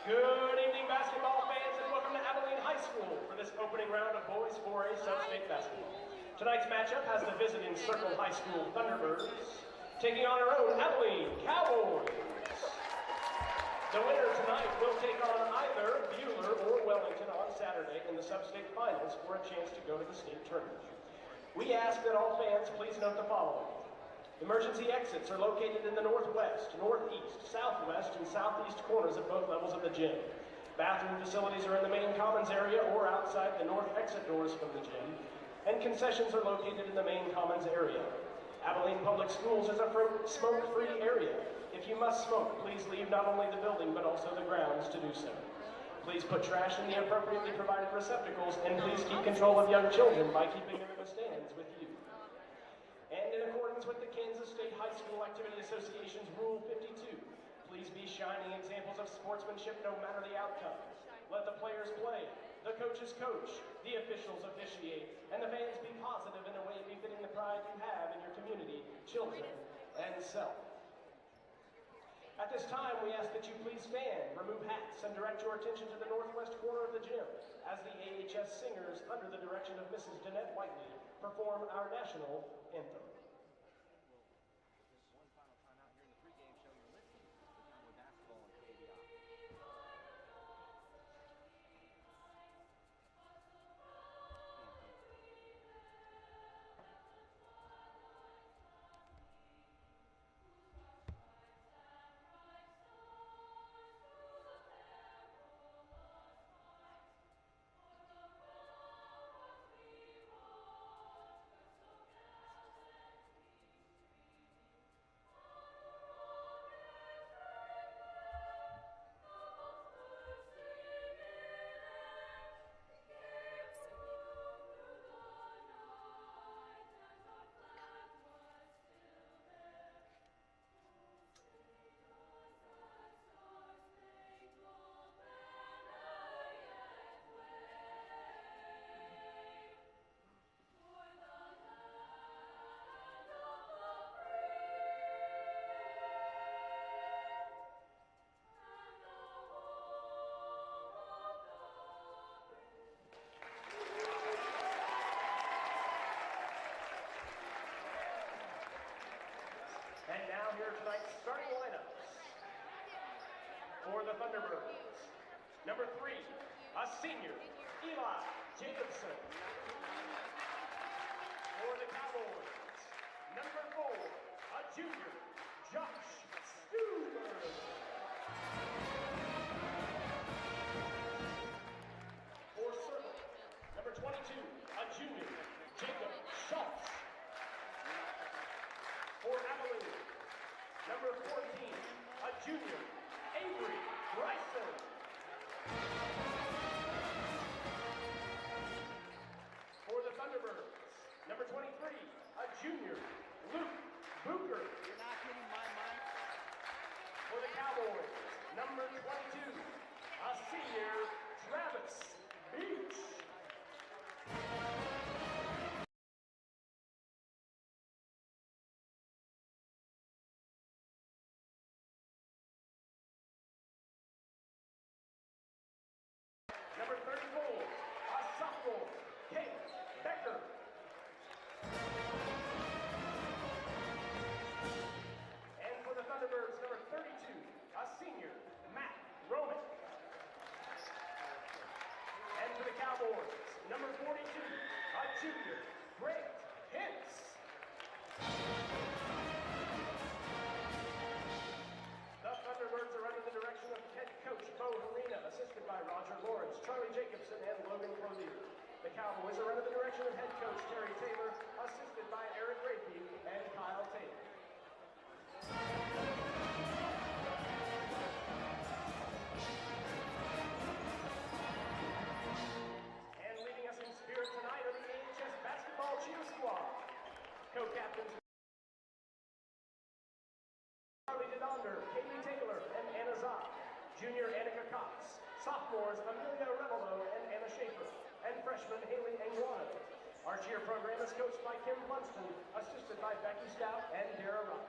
Good evening, basketball fans, and welcome to Abilene High School for this opening round of boys 4A sub-state basketball. Tonight's matchup has the visiting Circle High School Thunderbirds taking on our own Abilene Cowboys. The winner tonight will take on either Buhler or Wellington on Saturday in the sub-state finals for a chance to go to the state tournament. We ask that all fans please note the following. Emergency exits are located in the northwest, northeast, southwest, and southeast corners of both levels of the gym. Bathroom facilities are in the main commons area or outside the north exit doors from the gym, and concessions are located in the main commons area. Abilene Public Schools is a smoke-free area. If you must smoke, please leave not only the building but also the grounds to do so. Please put trash in the appropriately provided receptacles, and please keep control of young children by keeping them in the stands with you. And in accordance with the Kansas State High School Activity Association's Rule 52, please be shining examples of sportsmanship no matter the outcome. Let the players play, the coaches coach, the officials officiate, and the fans be positive in a way befitting the pride you have in your community, children, and self. At this time, we ask that you please stand, remove hats, and direct your attention to the northwest corner of the gym as the AHS singers, under the direction of Mrs. Danette Whiteley, perform our national anthem. And now here are tonight's starting lineups. For the Thunderbirds, number 3, a senior, Eli Jacobson. For the Cowboys, number 4, a junior, Josh Stuber. For Circle, number 22, a junior, Jacob Schultz. For Abilene, number 14, a junior, Avery Bryson. For the Thunderbirds, number 23, a junior, Luke Booker. You're not getting my mic. For the Cowboys, number 22, a senior, Travis Beach. Number 34, a sophomore, Kate Becker. And for the Thunderbirds, number 32, a senior, Matt Roman. And for the Cowboys, number 42, a junior, Grant Hintz. The Thunderbirds are under the direction of head coach Bo Harina, assisted by Roger Lawrence, Charlie Jacobson, and Logan Crozier. The Cowboys are under the direction of head coach Terry Taylor, assisted by Eric Rapey and Kyle Taylor. And leading us in spirit tonight are the AHS basketball cheer squad. Co-captains Charlie DeDonder, Kaylee Taylor, and Anna Zott. Junior Annika Cox. Sophomores Amelia Revelo and Anna Schaefer. And freshman Haley Anguano. Our cheer program is coached by Kim Blunston, assisted by Becky Stout and Dara Rock.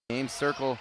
Game circle.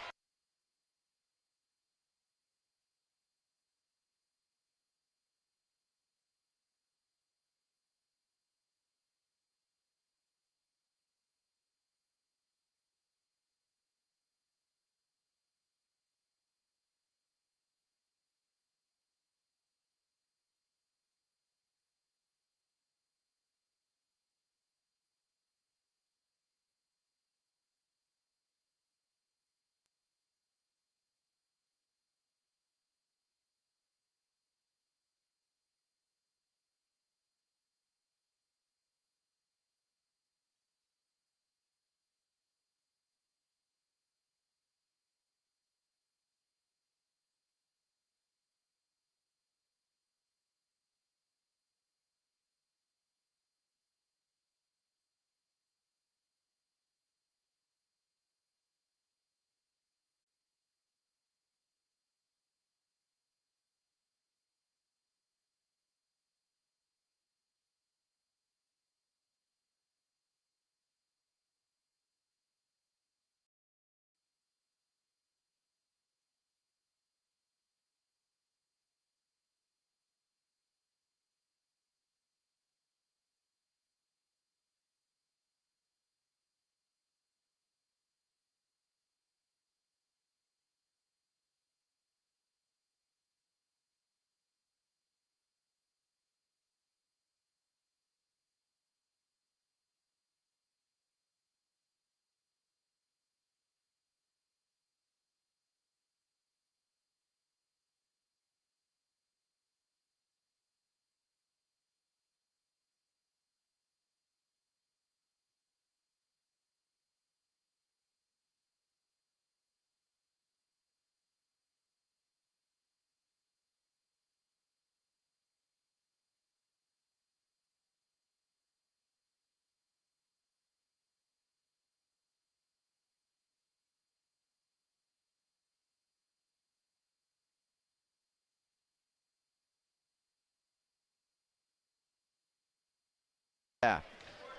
Yeah.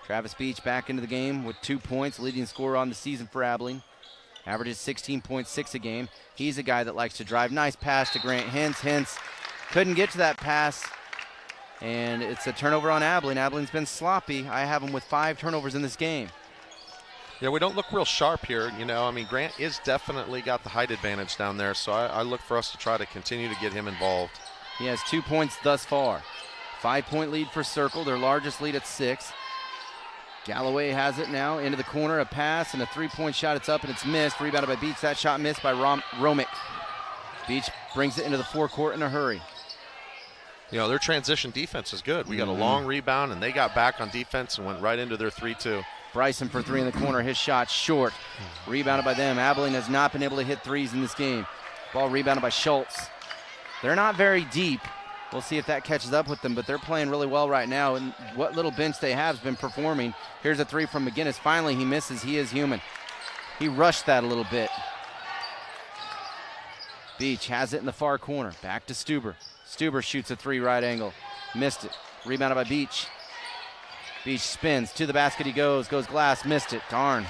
Travis Beach back into the game with 2 points, leading scorer on the season for Abilene. Averages 16.6 a game. He's a guy that likes to drive. Nice pass to Grant Hintz. Couldn't get to that pass, and it's a turnover on Abilene. Abilene's been sloppy. I have them with 5 turnovers in this game. Yeah, we don't look real sharp here. You know, I mean, Grant is definitely got the height advantage down there, so I look for us to try to continue to get him involved. He has 2 points thus far. 5-point lead for Circle, their largest lead at 6. Galloway has it now into the corner, a pass and a 3-point shot. It's up and it's missed. Rebounded by Beach. That shot missed by Romick. Beach brings it into the forecourt in a hurry. You know, their transition defense is good. We got a long rebound, and they got back on defense and went right into their 3-2. Bryson for 3 in the corner. His shot short. Rebounded by them. Abilene has not been able to hit threes in this game. Ball rebounded by Schultz. They're not very deep. We'll see if that catches up with them, but they're playing really well right now, and what little bench they have has been performing. Here's a 3 from McGinnis. Finally, he misses. He is human. He rushed that a little bit. Beach has it in the far corner. Back to Stuber. Stuber shoots a 3 right angle. Missed it. Rebounded by Beach. Beach spins. To the basket he goes. Goes glass. Missed it. Darn.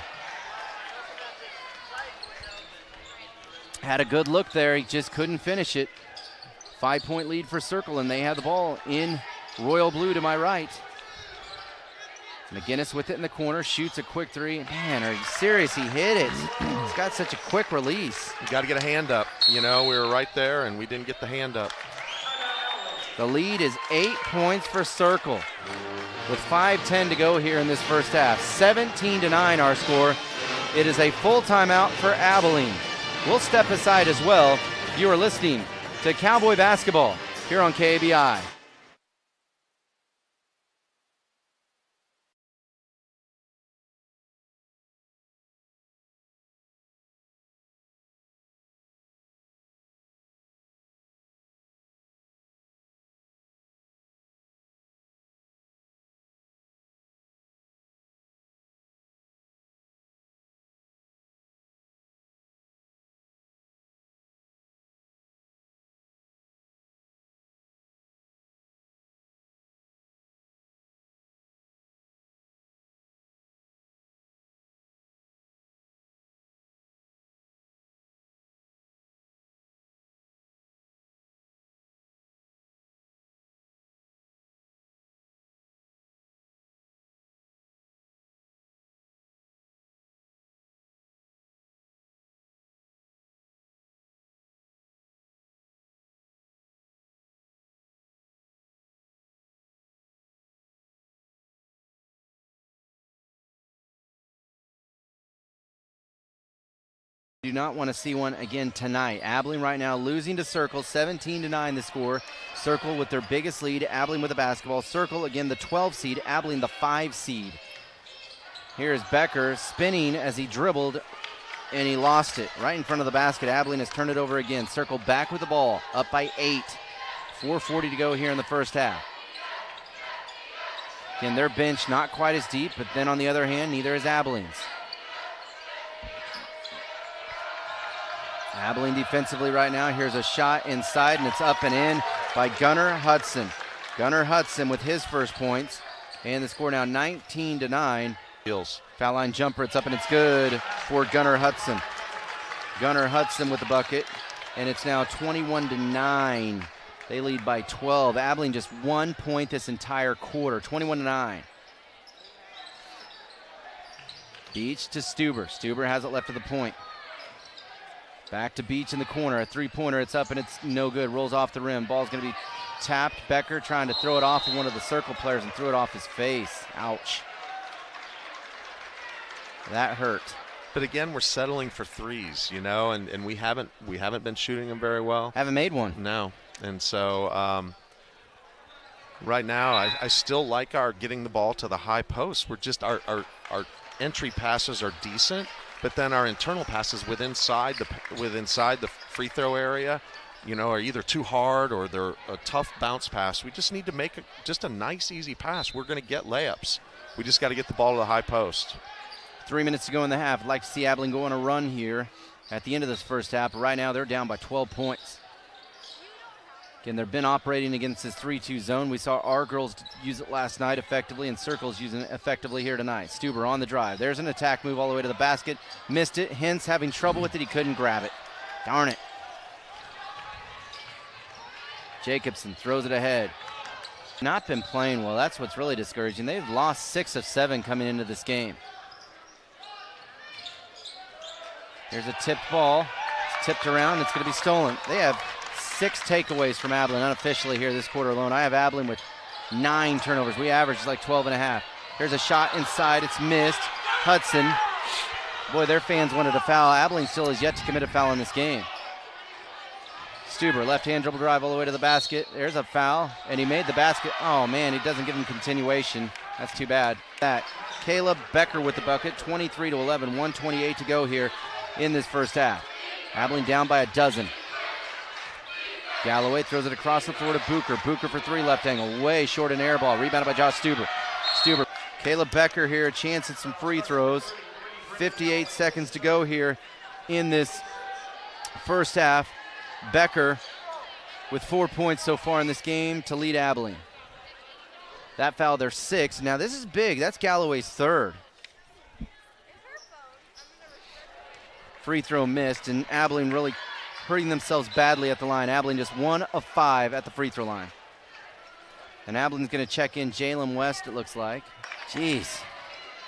Had a good look there. He just couldn't finish it. 5-point lead for Circle, and they have the ball in royal blue to my right. McGinnis with it in the corner, shoots a quick 3. Man, are you serious? He hit it. He's got such a quick release. You got to get a hand up. You know, we were right there, and we didn't get the hand up. The lead is 8 points for Circle with 5:10 to go here in this first half. 17-9 our score. It is a full timeout for Abilene. We'll step aside as well. You are listening to Cowboy Basketball here on KABI. Do not want to see one again tonight. Abilene right now losing to Circle, 17-9 the score. Circle with their biggest lead, Abilene with the basketball. Circle again the 12 seed, Abilene the 5 seed. Here's Becker spinning as he dribbled, and he lost it right in front of the basket. Abilene has turned it over again. Circle back with the ball, up by 8. 4:40 to go here in the first half. Again, their bench not quite as deep, but then on the other hand, neither is Abilene's. Abilene defensively right now. Here's a shot inside, and it's up and in by Gunnar Hudson. Gunnar Hudson with his first points, and the score now 19-9. Foul line jumper, it's up and it's good for Gunnar Hudson. Gunnar Hudson with the bucket, and it's now 21-9. They lead by 12. Abilene just 1 point this entire quarter, 21-9. Beach to Stuber. Stuber has it left to the point. Back to Beach in the corner, a three-pointer, it's up and it's no good, rolls off the rim. Ball's gonna be tapped. Becker trying to throw it off of one of the Circle players and threw it off his face. Ouch. That hurt. But again, we're settling for threes, you know, and we haven't been shooting them very well. Haven't made one. No, and so right now I still like our getting the ball to the high post. We're just our entry passes are decent, but then our internal passes within the free throw area, you know, are either too hard or they're a tough bounce pass. We just need to make just a nice, easy pass. We're going to get layups. We just got to get the ball to the high post. 3 minutes to go in the half. I'd like to see Abilene go on a run here at the end of this first half. But right now they're down by 12 points. Again, they've been operating against this 3-2 zone. We saw our girls use it last night effectively, and Circle's using it effectively here tonight. Stuber on the drive. There's an attack move all the way to the basket. Missed it. Hintz having trouble with it. He couldn't grab it. Darn it. Jacobson throws it ahead. Not been playing well. That's what's really discouraging. They've lost 6 of 7 coming into this game. Here's a tipped ball. It's tipped around. It's going to be stolen. They have 6 takeaways from Abilene unofficially here this quarter alone. I have Abilene with 9 turnovers. We average like 12.5. Here's a shot inside. It's missed. Hudson. Boy, their fans wanted a foul. Abilene still has yet to commit a foul in this game. Stuber, left-hand dribble drive all the way to the basket. There's a foul, and he made the basket. Oh, man, he doesn't give him continuation. That's too bad. Caleb Becker with the bucket, 23-11, 1:28 to go here in this first half. Abilene down by 12. Galloway throws it across the floor to Bucher. Bucher for 3, left angle, way short and air ball. Rebounded by Josh Stuber. Caleb Becker here, a chance at some free throws. 58 seconds to go here in this first half. Becker with 4 points so far in this game to lead Abilene. That foul, their 6th. Now this is big. That's Galloway's 3rd. Free throw missed, and Abilene really hurting themselves badly at the line. Abilene just 1 of 5 at the free throw line. And Abilene's going to check in Jalen West, it looks like. Jeez.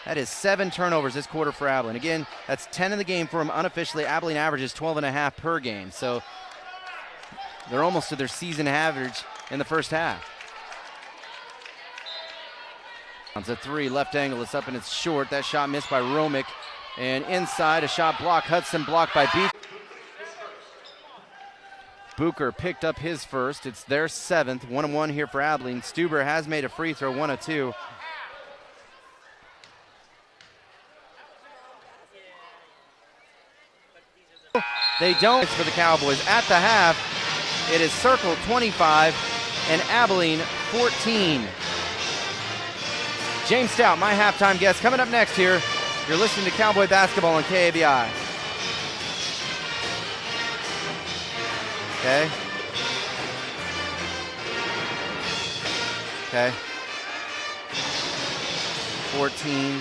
That is 7 turnovers this quarter for Abilene. Again, that's 10 in the game for them unofficially. Abilene averages 12.5 per game. So they're almost to their season average in the first half. It's a 3, left angle. It's up and it's short. That shot missed by Romick. And inside, a shot block. Hudson blocked by Beach. Bucher picked up his first. It's their 7th. 1-1 here for Abilene. Stuber has made a free throw, 1 of 2. They don't for the Cowboys. At the half, it is Circle 25 and Abilene 14. James Stout, my halftime guest, coming up next here. You're listening to Cowboy Basketball on KABI. Okay. Okay. 14.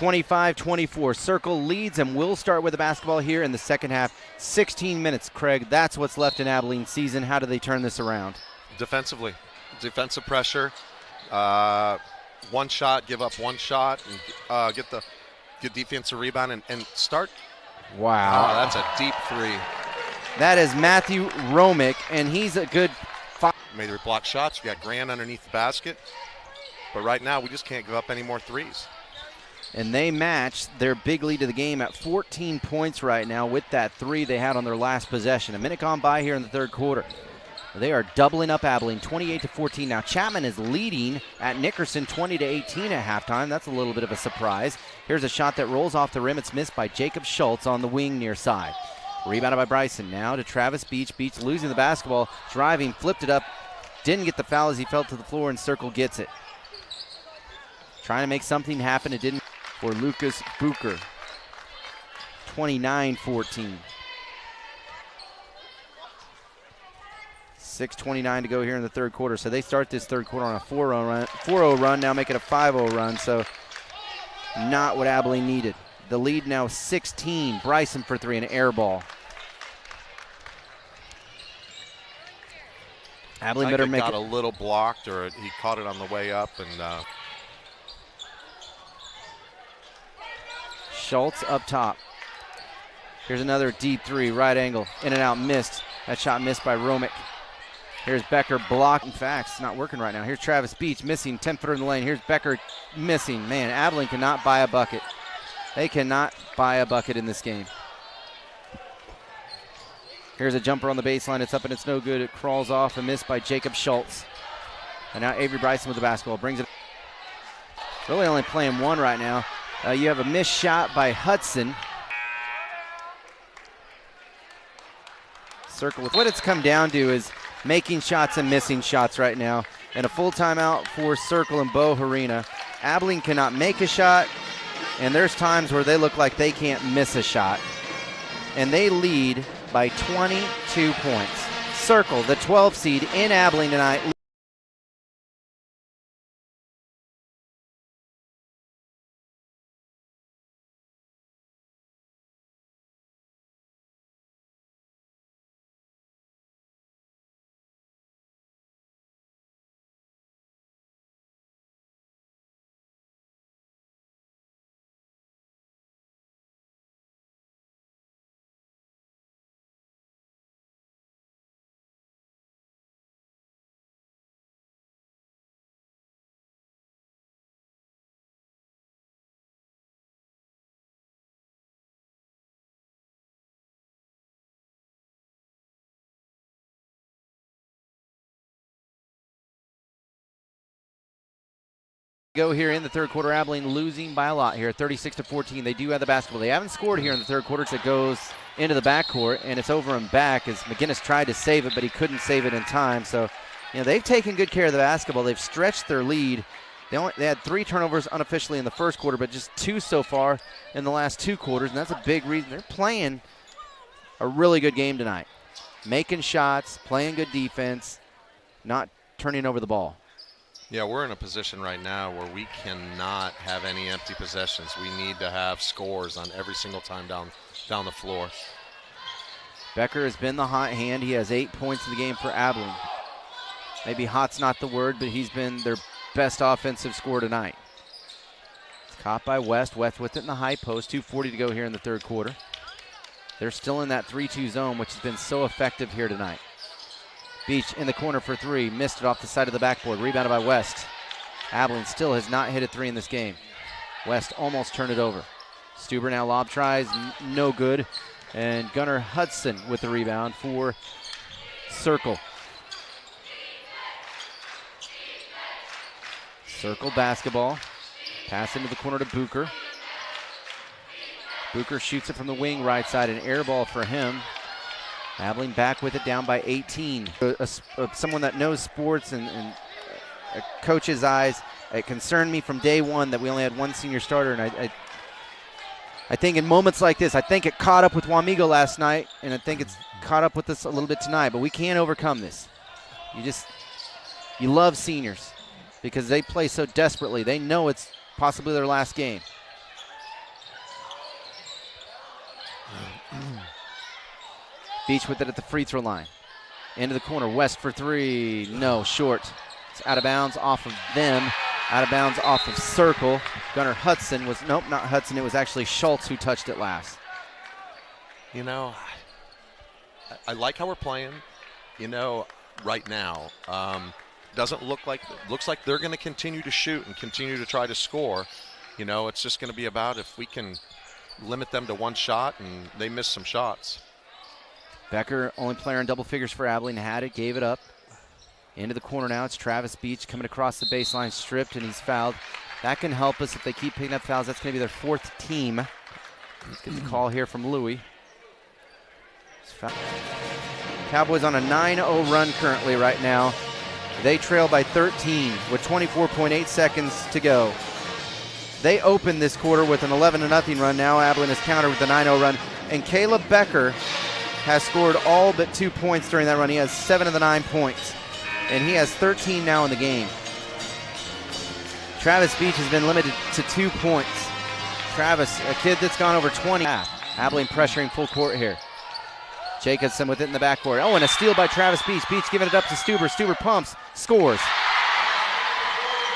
25-24. Circle leads and will start with the basketball here in the second half. 16 minutes, Craig. That's what's left in Abilene season. How do they turn this around? Defensively. Defensive pressure. One shot, give up one shot, and get defensive rebound and start. Wow. Oh, that's a deep three. That is Matthew Romick, and he's a good Made the block shots. We got Grant underneath the basket. But right now, we just can't give up any more threes. And they match their big lead of the game at 14 points right now with that three they had on their last possession. A minute gone by here in the third quarter. They are doubling up Abilene, 28-14. Now Chapman is leading at Nickerson, 20-18 at halftime. That's a little bit of a surprise. Here's a shot that rolls off the rim. It's missed by Jacob Schultz on the wing near side. Rebounded by Bryson. Now to Travis Beach. Beach losing the basketball, driving, flipped it up. Didn't get the foul as he fell to the floor, and Circle gets it. Trying to make something happen. It didn't for Lucas Bucher. 29-14. 6:29 to go here in the third quarter. So they start this third quarter on a 4-0 run, now make it a 5-0 run. So not what Abilene needed. The lead now 16. Bryson for three, an air ball. Abilene better make it. Got a little blocked, or he caught it on the way up, and Schultz up top. Here's another deep three, right angle, in and out, missed. That shot missed by Romick. Here's Becker blocked. In fact, it's not working right now. Here's Travis Beach missing, 10-footer in the lane. Here's Becker missing. Man, Abilene cannot buy a bucket. They cannot buy a bucket in this game. Here's a jumper on the baseline. It's up and it's no good. It crawls off and missed by Jacob Schultz. And now Avery Bryson with the basketball. Brings it. Really only playing one right now. You have a missed shot by Hudson. Circle with what it's come down to is making shots and missing shots right now. And a full timeout for Circle and Bo Harina. Abilene cannot make a shot, and there's times where they look like they can't miss a shot. And they lead by 22 points. Circle, the 12 seed in Abilene tonight. Go here in the third quarter. Abilene losing by a lot here, 36-14. They do have the basketball. They haven't scored here in the third quarter. It goes into the backcourt, and it's over and back as McGinnis tried to save it, but he couldn't save it in time. So, they've taken good care of the basketball. They've stretched their lead. They had 3 turnovers unofficially in the first quarter, but just 2 so far in the last 2 quarters, and that's a big reason. They're playing a really good game tonight. Making shots, playing good defense, not turning over the ball. yeah, we're in a position right now where we cannot have any empty possessions. We need to have scores on every single time down the floor. Becker has been the hot hand. He has 8 points in the game for Abilene. Maybe hot's not the word, but he's been their best offensive scorer tonight. It's caught by West. West with it in the high post. 2:40 to go here in the third quarter. They're still in that 3-2 zone, which has been so effective here tonight. Beach in the corner for three. Missed it off the side of the backboard. Rebounded by West. Abilene still has not hit a three in this game. West almost turned it over. Stuber now lob tries. No good. And Gunnar Hudson with the rebound for Circle. Circle basketball. Pass into the corner to Bucher. Bucher shoots it from the wing right side. An air ball for him. Abilene back with it, down by 18. Someone that knows sports and a coach's eyes, it concerned me from day one that we only had one senior starter, and I think in moments like this, I think it caught up with Wamego last night, and I think it's caught up with us a little bit tonight, but we can't overcome this. You love seniors because they play so desperately. They know it's possibly their last game. Beach with it at the free throw line. Into the corner, West for three. No, short. It's out of bounds off of them. Out of bounds off of Circle. Gunnar Hudson was, nope, not Hudson. It was actually Schultz who touched it last. You know, I like how we're playing, you know, right now. Doesn't look like, looks like they're going to continue to shoot and continue to try to score. You know, it's just going to be about if we can limit them to one shot, and they miss some shots. Becker, only player in double figures for Abilene, had it, gave it up. Into the corner now, it's Travis Beach coming across the baseline, stripped, and he's fouled. That can help us if they keep picking up fouls. That's going to be their fourth team. Let's get the call here from Louis. Cowboys on a 9-0 run currently right now. They trail by 13 with 24.8 seconds to go. They opened this quarter with an 11-0 run. Now Abilene is countered with a 9-0 run. And Caleb Becker has scored all but 2 points during that run. He has 7 of the 9 points. And he has 13 now in the game. Travis Beach has been limited to 2 points. Travis, a kid that's gone over 20. Abilene pressuring full court here. Jacobson with it in the backcourt. Oh, and a steal by Travis Beach. Beach giving it up to Stuber. Stuber pumps, scores.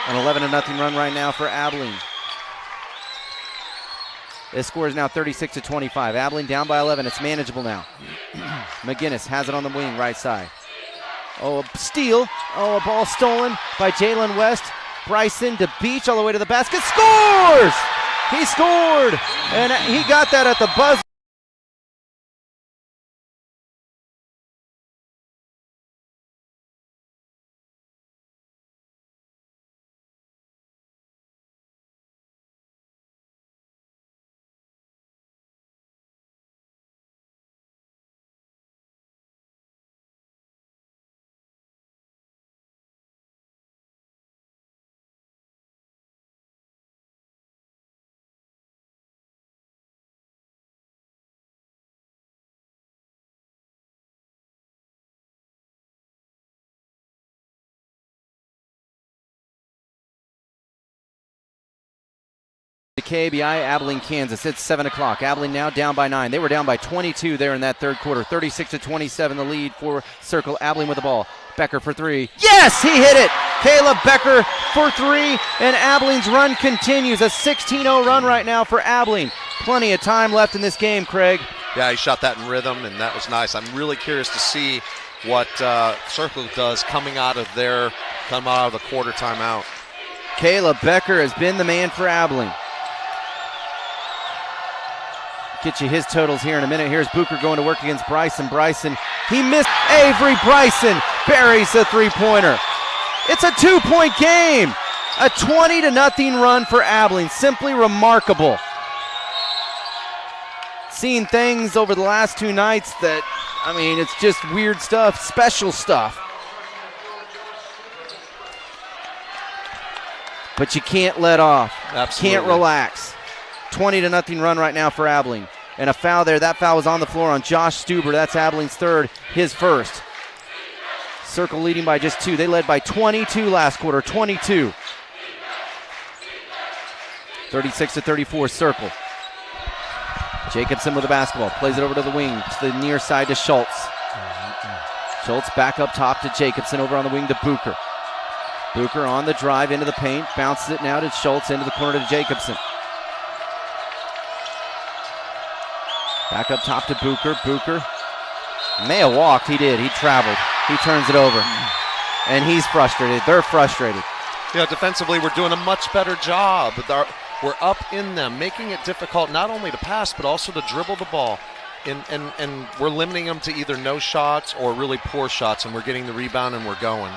An 11-0 run right now for Abilene. This score is now 36-25. Abilene down by 11. It's manageable now. McGinnis has it on the wing, right side. Oh, a steal. Oh, a ball stolen by Jalen West. Bryson to Beach all the way to the basket. Scores! He scored! And he got that at the buzzer. KBI, Abilene, Kansas. It's 7 o'clock. Abilene now down by 9. They were down by 22 there in that third quarter. 36-27 the lead for Circle. Abilene with the ball. Becker for three. Yes, he hit it. Caleb Becker for three, and Abilene's run continues. A 16-0 run right now for Abilene. Plenty of time left in this game, Craig. Yeah, he shot that in rhythm, and that was nice. I'm really curious to see what Circle does coming out of the quarter timeout. Caleb Becker has been the man for Abilene. Get you his totals here in a minute. Here's Booker going to work against Bryson. Bryson, he missed. Avery Bryson buries a three-pointer. It's a 2-point game. A 20-0 run for Abilene. Simply remarkable. Seen things over the last 2 nights that, I mean, it's just weird stuff, special stuff. But you can't let off. Absolutely. Can't relax. 20-0 run right now for Abilene. And a foul there. That foul was on the floor on Josh Stuber. That's Abilene's third, his first. Circle leading by just 2. They led by 22 last quarter. 22. 36-34, Circle. Jacobson with the basketball. Plays it over to the wing, to the near side to Schultz. Schultz back up top to Jacobson. Over on the wing to Booker. Booker on the drive into the paint. Bounces it now to Schultz into the corner to Jacobson. Back up top to Booker. Booker may have walked. He did. He traveled. He turns it over. And he's frustrated. They're frustrated. Yeah, defensively, we're doing a much better job. We're up in them, making it difficult not only to pass, but also to dribble the ball. And we're limiting them to either no shots or really poor shots, and we're getting the rebound and we're going.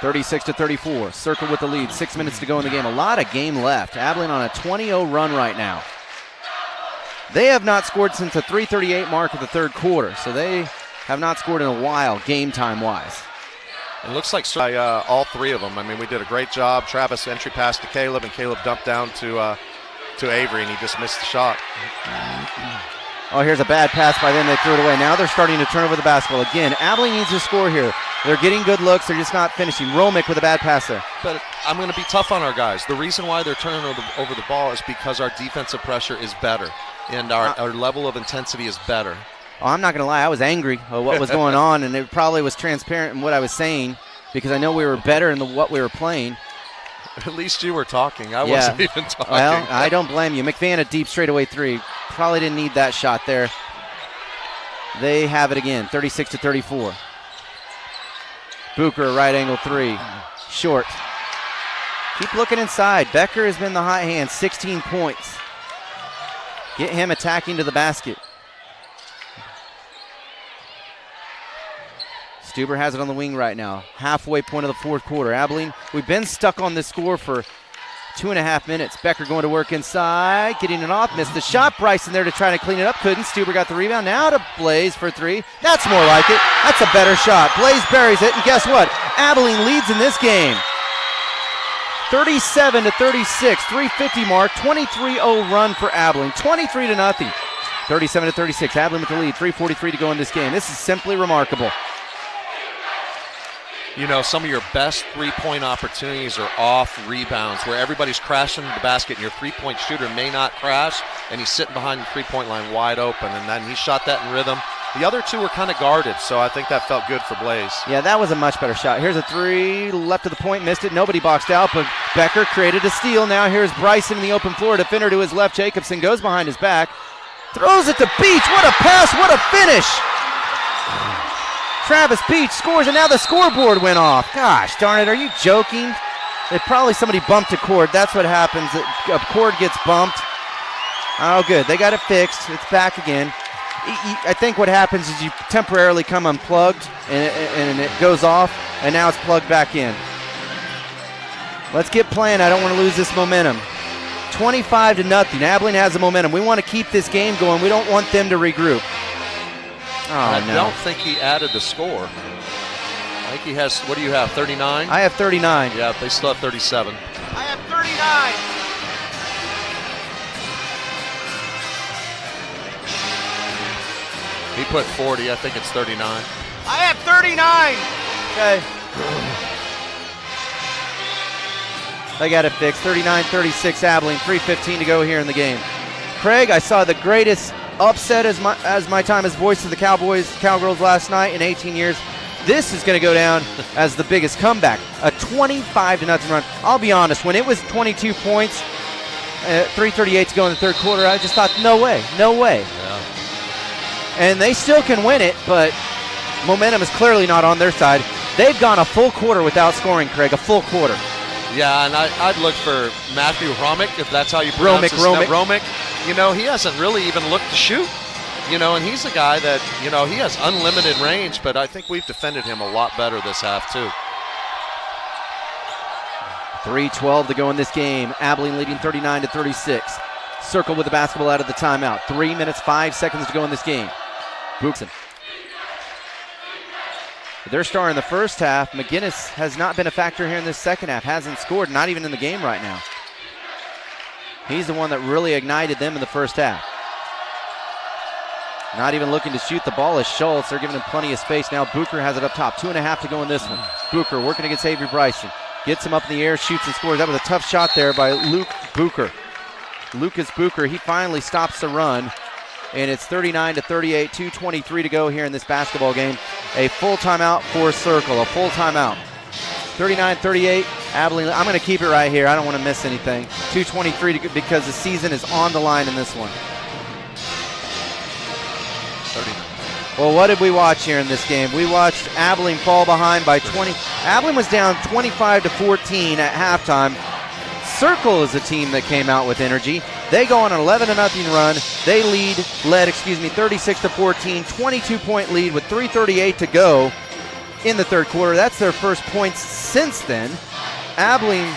36-34. Circle with the lead. 6 minutes to go in the game. A lot of game left. Abilene on a 20-0 run right now. They have not scored since the 3:38 mark of the third quarter, so they have not scored in a while, game time-wise. It looks like all 3 of them. I mean, we did a great job. Travis entry pass to Caleb, and Caleb dumped down to Avery, and he just missed the shot. Oh, here's a bad pass by them. They threw it away. Now they're starting to turn over the basketball. Again, Abilene needs to score here. They're getting good looks. They're just not finishing. Romick with a bad pass there. But I'm going to be tough on our guys. The reason why they're turning over the ball is because our defensive pressure is better, and our level of intensity is better. Oh, I'm not going to lie. I was angry at what was going on, and it probably was transparent in what I was saying because I know we were better in what we were playing. At least you were talking. I wasn't even talking. Well, I don't blame you. McVan a deep straightaway three. Probably didn't need that shot there. They have it again, 36-34. Booker, a right angle three. Short. Keep looking inside. Becker has been the hot hand, 16 points. Get him attacking to the basket. Stuber has it on the wing right now. Halfway point of the fourth quarter. Abilene, we've been stuck on this score for 2.5 minutes. Becker going to work inside, getting it off. Missed the shot. Bryson there to try to clean it up. Couldn't. Stuber got the rebound. Now to Blaze for three. That's more like it. That's a better shot. Blaze buries it, and guess what? Abilene leads in this game. 37-36, 3:50 mark, 23-0 run for Abilene. 23-0. 37-36. Abilene with the lead. 3:43 to go in this game. This is simply remarkable. You know, some of your best three-point opportunities are off rebounds where everybody's crashing the basket and your three-point shooter may not crash, and he's sitting behind the three-point line wide open, and then he shot that in rhythm. The other two were kind of guarded, so I think that felt good for Blaze. Yeah, that was a much better shot. Here's a three, left of the point, missed it. Nobody boxed out, but Becker created a steal. Now here's Bryson in the open floor. Defender to his left. Jacobson goes behind his back. Throws it to Beach. What a pass. What a finish. Travis Beach scores, and now the scoreboard went off. Gosh darn it, are you joking? Probably somebody bumped a cord. That's what happens. A cord gets bumped. Oh, good. They got it fixed. It's back again. I think what happens is you temporarily come unplugged, and it goes off, and now it's plugged back in. Let's get playing. I don't want to lose this momentum. 25-0. Abilene has the momentum. We want to keep this game going. We don't want them to regroup. Oh, I no. don't think he added the score. I think he has, what do you have, 39? I have 39. Yeah, they still have 37. I have 39. He put 40. I think it's 39. I have 39. Okay. They got it fixed. 39-36 Abilene. 3:15 to go here in the game. Craig, I saw the greatest upset as my time as voice of the Cowgirls last night in 18 years. This is going to go down as the biggest comeback. A 25-0 run. I'll be honest, when it was 22 points, 3:38 to go in the third quarter, I just thought, no way, no way. Yeah. And they still can win it, but momentum is clearly not on their side. They've gone a full quarter without scoring, Craig, a full quarter. Yeah, and I'd look for Matthew Romick, if that's how you pronounce his name. Romick. You know, he hasn't really even looked to shoot. You know, and he's a guy that, you know, he has unlimited range, but I think we've defended him a lot better this half, too. 3:12 to go in this game. Abilene leading 39-36. Circle with the basketball out of the timeout. 3 minutes, 5 seconds to go in this game. Bookson. Their star in the first half, McGinnis, has not been a factor here in this second half. Hasn't scored, not even in the game right now. He's the one that really ignited them in the first half. Not even looking to shoot the ball is Schultz. They're giving him plenty of space. Now Booker has it up top. 2.5 to go in this one. Booker working against Avery Bryson. Gets him up in the air, shoots and scores. That was a tough shot there by Luke Booker. Lucas Booker, he finally stops the run. And it's 39-38, 2:23 to go here in this basketball game. A full timeout for Circle, a full timeout. 39-38, Abilene. I'm going to keep it right here. I don't want to miss anything. 2:23 because the season is on the line in this one. 30. Well, what did we watch here in this game? We watched Abilene fall behind by 20. Abilene was down 25-14 at halftime. Circle is a team that came out with energy. They go on an 11-0 run. They led 36-14, 22-point lead with 3:38 to go in the third quarter. That's their first points since then. Abilene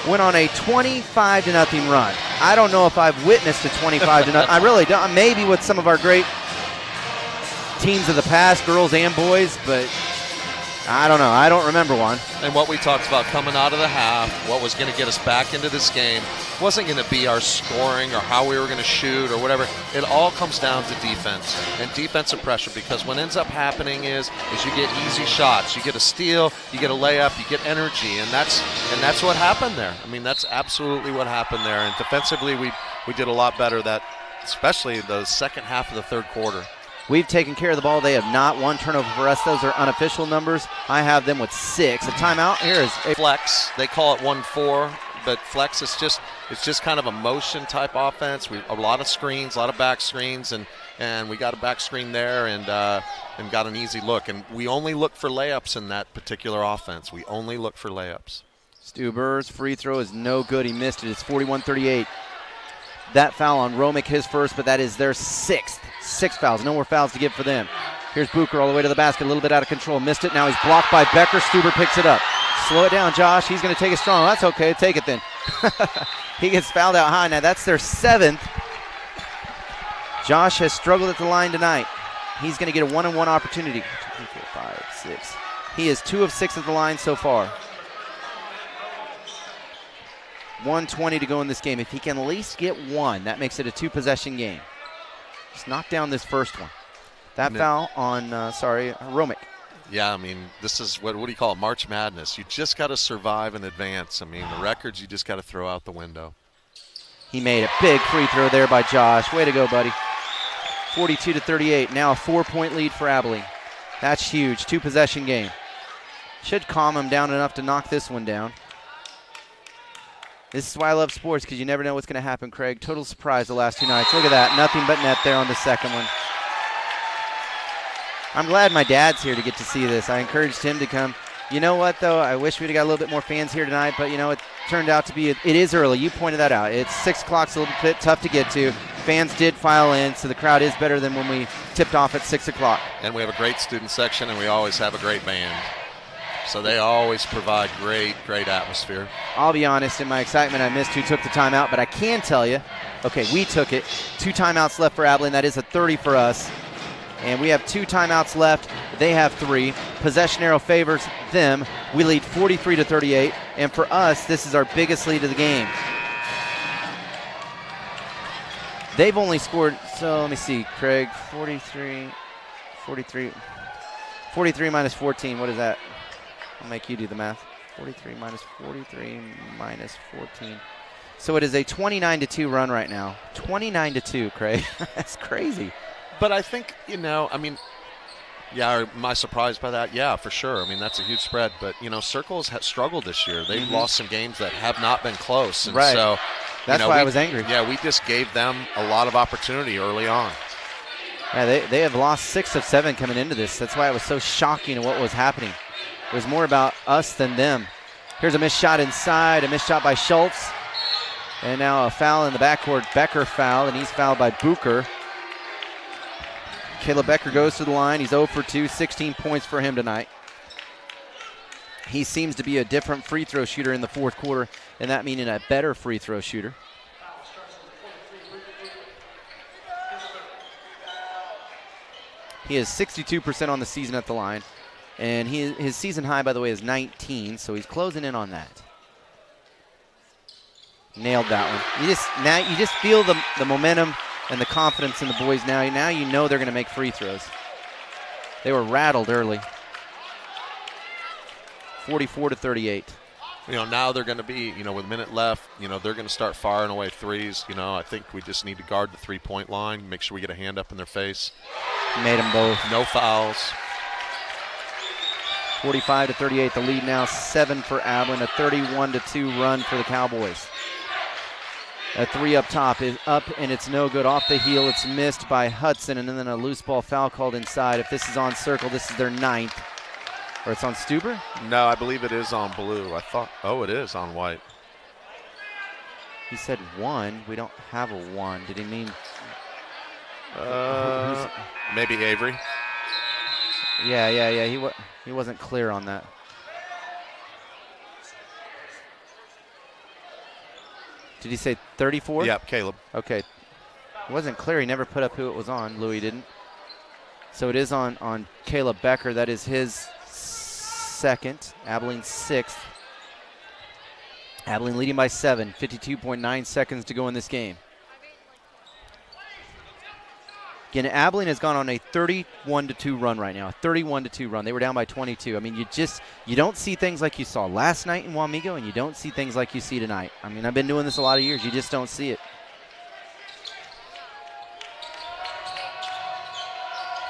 went on a 25-0 run. I don't know if I've witnessed a 25-0. I really don't. Maybe with some of our great teams of the past, girls and boys, but I don't know. I don't remember one. And what we talked about coming out of the half, what was going to get us back into this game, wasn't going to be our scoring or how we were going to shoot or whatever. It all comes down to defense and defensive pressure, because what ends up happening is you get easy shots, you get a steal, you get a layup, you get energy, and that's what happened there. I mean, that's absolutely what happened there. And defensively, we did a lot better, that especially the second half of the third quarter. We've taken care of the ball. They have not. One turnover for us. Those are unofficial numbers. I have them with 6. A timeout here is a flex. They call it 1-4, but flex is just kind of a motion type offense. A lot of screens, a lot of back screens, and we got a back screen there and got an easy look. And we only look for layups in that particular offense. We only look for layups. Stuber's free throw is no good. He missed it. It's 41-38. That foul on Romick, his first, but that is their 6th. 6 fouls. No more fouls to give for them. Here's Bucher all the way to the basket, a little bit out of control. Missed it. Now he's blocked by Becker. Stuber picks it up. Slow it down, Josh. He's going to take it strong. That's okay. Take it then. He gets fouled out high. Now that's their 7th. Josh has struggled at the line tonight. He's going to get a one-on-one opportunity. 2, 3, 4, 5, 6. He is 2 of 6 at the line so far. 1:20 to go in this game. If he can at least get one, that makes it a 2-possession game. Just knock down this first one. That foul on, Romick. Yeah, I mean, this is, what do you call it, March Madness. You just got to survive in advance. I mean, the records you just got to throw out the window. He made a big free throw there by Josh. Way to go, buddy. 42-38. Now a 4-point lead for Abilene. That's huge. 2-possession game. Should calm him down enough to knock this one down. This is why I love sports, because you never know what's going to happen, Craig. Total surprise the last 2 nights. Look at that. Nothing but net there on the second one. I'm glad my dad's here to get to see this. I encouraged him to come. You know what, though? I wish we'd have got a little bit more fans here tonight, but, it turned out to be, it is early. You pointed that out. It's 6 o'clock, so a little bit tough to get to. Fans did file in, so the crowd is better than when we tipped off at 6 o'clock. And we have a great student section, and we always have a great band. So they always provide great atmosphere. I'll be honest, in my excitement, I missed who took the timeout, but I can tell you, okay, we took it. 2 timeouts left for Abilene. That is a 30 for us. And we have 2 timeouts left. They have 3. Possession arrow favors them. We lead 43-38. And for us, this is our biggest lead of the game. They've only scored, so let me see, Craig, 43 minus 14, what is that? I'll make you do the math. 43 minus 14. So it is a 29-2 run right now. 29-2, Craig. That's crazy. But I think, am I surprised by that? Yeah, for sure. I mean, that's a huge spread. But, Circles has struggled this year. They've lost some games that have not been close. And right. So, that's why I was angry. Yeah, we just gave them a lot of opportunity early on. Yeah, they have lost 6 of 7 coming into this. That's why it was so shocking to what was happening. It was more about us than them. Here's a missed shot inside, a missed shot by Schultz. And now a foul in the backcourt. Becker fouled, and he's fouled by Bucher. Caleb Becker goes to the line. He's 0 for 2, 16 points for him tonight. He seems to be a different free throw shooter in the fourth quarter, and that meaning a better free throw shooter. He is 62% on the season at the line. And his season high, by the way, is 19, so he's closing in on that. Nailed that one. You just feel the momentum and the confidence in the boys now. Now you know they're going to make free throws. They were rattled early. 44-38. Now they're going to be, with a minute left, they're going to start firing away threes. I think we just need to guard the three-point line, make sure we get a hand up in their face. Made them both. No fouls. 45-38, the lead now 7 for Abilene, a 31-2 run for the Cowboys. A 3 up top is up, and it's no good. Off the heel, it's missed by Hudson, and then a loose ball foul called inside. If this is on Circle, this is their 9th. Or it's on Stuber? No, I believe it is on blue. I thought, it is on white. He said 1. We don't have a 1. Did he mean? Maybe Avery. Yeah. He wasn't clear on that. Did he say 34? Yep, Caleb. Okay. It wasn't clear. He never put up who it was on. Louis didn't. So it is on Caleb Becker. That is his second. Abilene 6th. Abilene leading by 7. 52.9 seconds to go in this game. Again, Abilene has gone on a 31-2 run right now. A 31-2 run. They were down by 22. I mean, you don't see things like you saw last night in Wamego, and you don't see things like you see tonight. I mean, I've been doing this a lot of years. You just don't see it.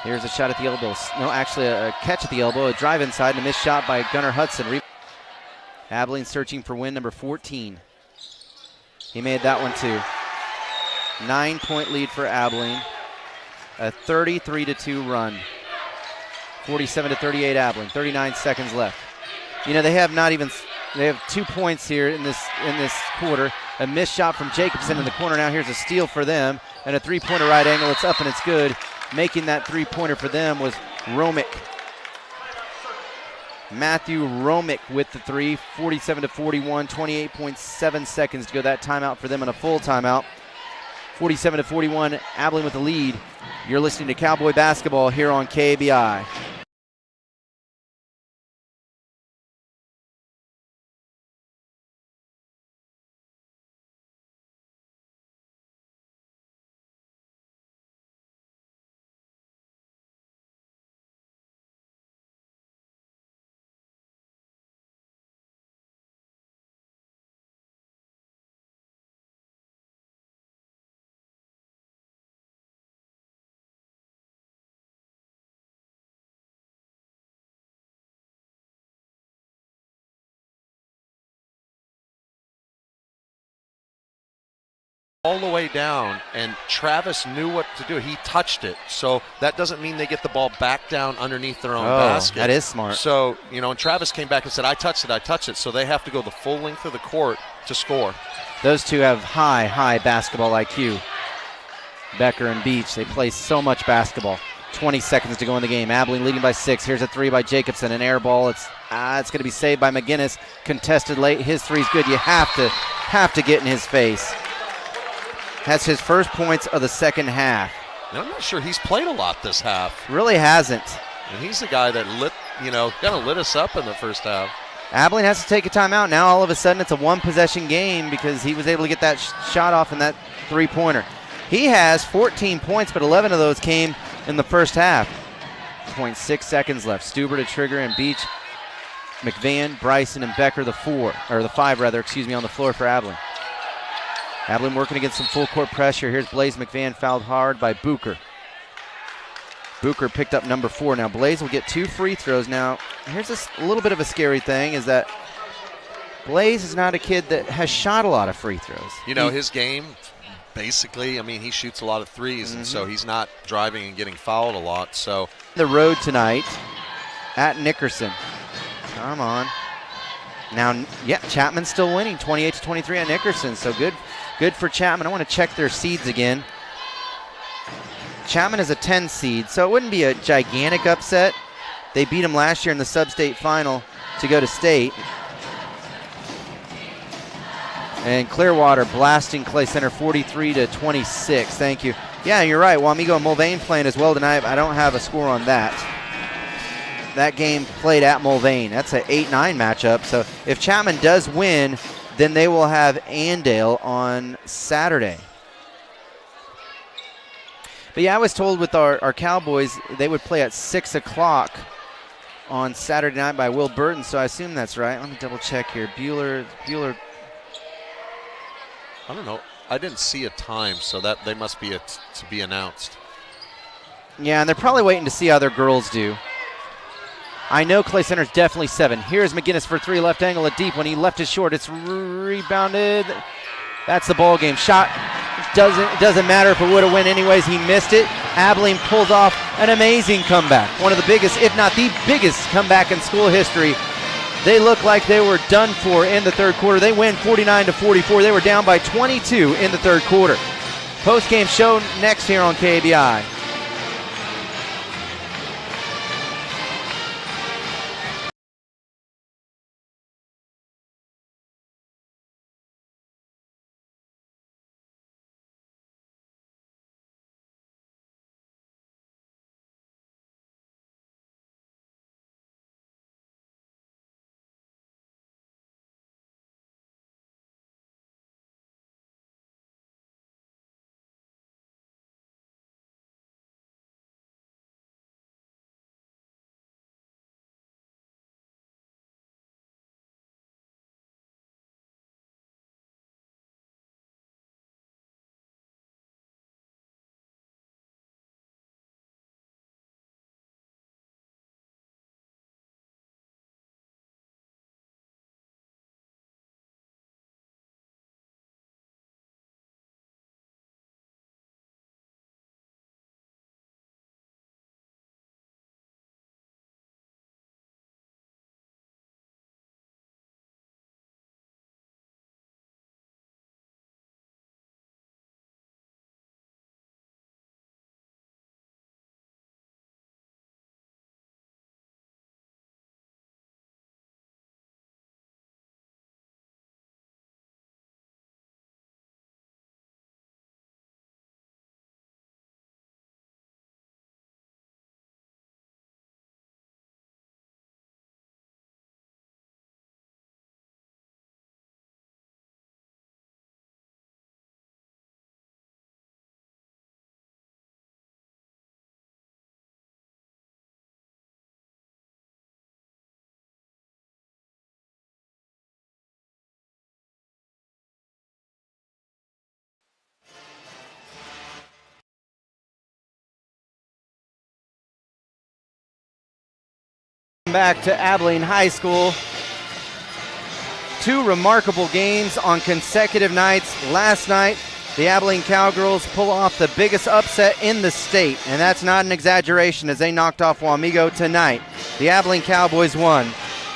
Here's a shot at the elbow. No, actually a catch at the elbow. A drive inside and a missed shot by Gunnar Hudson. Abilene searching for win number 14. He made that one too. 9-point lead for Abilene. A 33-2 run. 47-38 Abilene. 39 seconds left. You know, they have 2 points here in this quarter. A missed shot from Jacobson in the corner. Now here's a steal for them. And a three-pointer right angle. It's up and it's good. Making that three-pointer for them was Romick. Matthew Romick with the three. 47-41. 28.7 seconds to go. That timeout for them and a full timeout. 47-41, Abilene with the lead. You're listening to Cowboy Basketball here on KBI. All the way down, and Travis knew what to do. He touched it, so that doesn't mean they get the ball back down underneath their own basket. That is smart. So, you know, and Travis came back and said, I touched it, so they have to go the full length of the court to score. Those two have high basketball IQ. Becker and Beach, they play so much basketball. 20 seconds to go in the game. Abilene leading by 6. Here's a three by Jacobson, an air ball. It's going to be saved by McGinnis. Contested late. His three's good. You have to get in his face. Has his first points of the second half. And I'm not sure he's played a lot this half. Really hasn't. And he's the guy that kind of lit us up in the first half. Abilene has to take a timeout. Now all of a sudden it's a one-possession game because he was able to get that shot off in that three-pointer. He has 14 points, but 11 of those came in the first half. 0.6 seconds left. Stuber to Trigger and Beach. McVan, Bryson, and Becker the 5 on the floor for Abilene. Abilene working against some full court pressure. Here's Blaze McVan, fouled hard by Booker. Booker picked up number 4. Now Blaze will get 2 free throws. Now here's a little bit of a scary thing is that Blaze is not a kid that has shot a lot of free throws. You know, his game, basically, I mean, he shoots a lot of threes, and so he's not driving and getting fouled a lot. So the road tonight at Nickerson. Come on. Now, yeah, Chapman's still winning, 28-23 at Nickerson. So good for Chapman. I want to check their seeds again. Chapman is a 10 seed, so it wouldn't be a gigantic upset. They beat him last year in the sub-state final to go to state. And Clearwater blasting Clay Center 43-26. Thank you. Yeah, you're right. Wamego and Mulvane playing as well tonight. I don't have a score on that. That game played at Mulvane. That's an 8-9 matchup. So if Chapman does win, then they will have Andale on Saturday. But yeah, I was told with our Cowboys, they would play at 6 o'clock on Saturday night by Will Burton, so I assume that's right. Let me double check here. Bueller. I don't know. I didn't see a time, so that they must be to be announced. Yeah, and they're probably waiting to see how their girls do. I know Clay Center's definitely 7. Here's McGinnis for 3, left angle, a deep one. He left it short. It's rebounded. That's the ball game. Shot doesn't matter if it would have went anyways. He missed it. Abilene pulled off an amazing comeback. One of the biggest, if not the biggest, comeback in school history. They looked like they were done for in the third quarter. They win 49-44. They were down by 22 in the third quarter. Post-game show next here on KBI. Back to Abilene High School. 2 remarkable games on consecutive nights. Last night, the Abilene Cowgirls pull off the biggest upset in the state, and that's not an exaggeration as they knocked off Wamego. Tonight, the Abilene Cowboys won.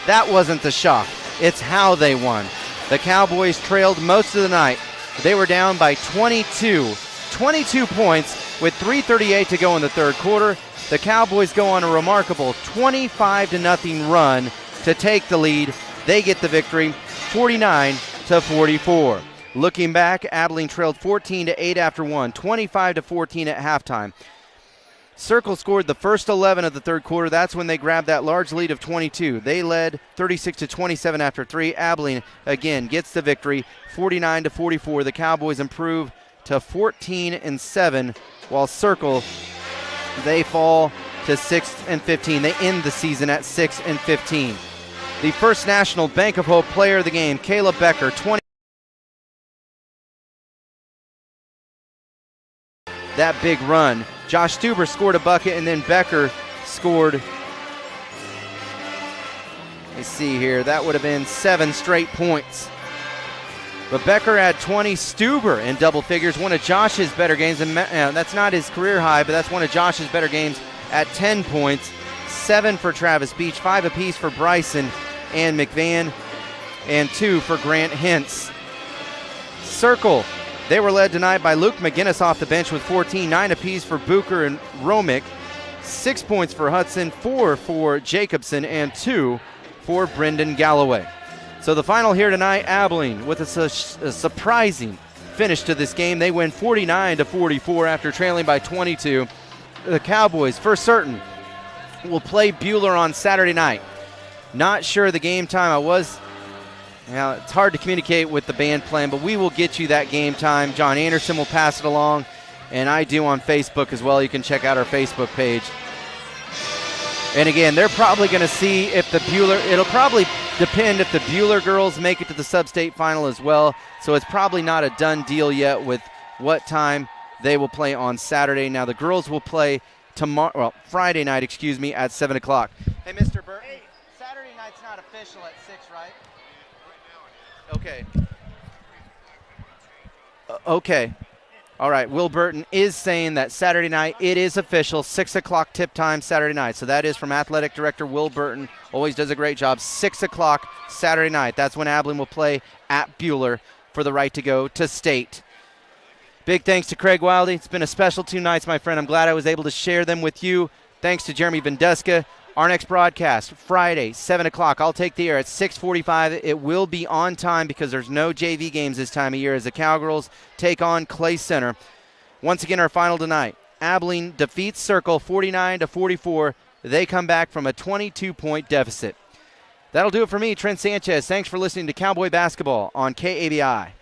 That wasn't the shock. It's how they won. The Cowboys trailed most of the night. They were down by 22 points with 3:38 to go in the third quarter. The Cowboys go on a remarkable 25-0 run to take the lead. They get the victory, 49-44. Looking back, Abilene trailed 14-8 after one, 25-14 at halftime. Circle scored the first 11 of the third quarter. That's when they grabbed that large lead of 22. They led 36-27 after 3. Abilene again gets the victory, 49-44. The Cowboys improve to 14-7, while Circle, they fall to 6-15. They end the season at 6-15. The first National Bank of Hope player of the game, Caleb Becker, 20. That big run. Josh Stuber scored a bucket, and then Becker scored, let's see here, that would have been 7 straight points. But Becker had 20, Stuber in double figures, one of Josh's better games, and that's not his career high, but that's one of Josh's better games at 10 points. 7 for Travis Beach, 5 apiece for Bryson and McVan, and 2 for Grant Hintz. Circle, they were led tonight by Luke McGinnis off the bench with 14, 9 apiece for Booker and Romick, 6 points for Hudson, 4 for Jacobson, and 2 for Brendan Galloway. So the final here tonight, Abilene with a surprising finish to this game. They win 49-44 after trailing by 22. The Cowboys, for certain, will play Buhler on Saturday night. Not sure the game time. It's hard to communicate with the band playing, but we will get you that game time. John Anderson will pass it along, and I do on Facebook as well. You can check out our Facebook page. And again, they're probably going to see if the Buhler, it'll probably depend if the Buhler girls make it to the sub-state final as well. So it's probably not a done deal yet with what time they will play on Saturday. Now the girls will play Friday night, at 7 o'clock. Hey, Mr. Burton, Saturday night's not official at 6, right? Okay. Okay. All right, Will Burton is saying that Saturday night, it is official, 6 o'clock tip time Saturday night. So that is from Athletic Director Will Burton. Always does a great job. 6 o'clock Saturday night. That's when Abilene will play at Buhler for the right to go to state. Big thanks to Craig Wildy. It's been a special 2 nights, my friend. I'm glad I was able to share them with you. Thanks to Jeremy Vendeska. Our next broadcast, Friday, 7 o'clock. I'll take the air at 6:45. It will be on time because there's no JV games this time of year as the Cowgirls take on Clay Center. Once again, our final tonight. Abilene defeats Circle 49-44. They come back from a 22-point deficit. That'll do it for me, Trent Sanchez. Thanks for listening to Cowboy Basketball on KABI.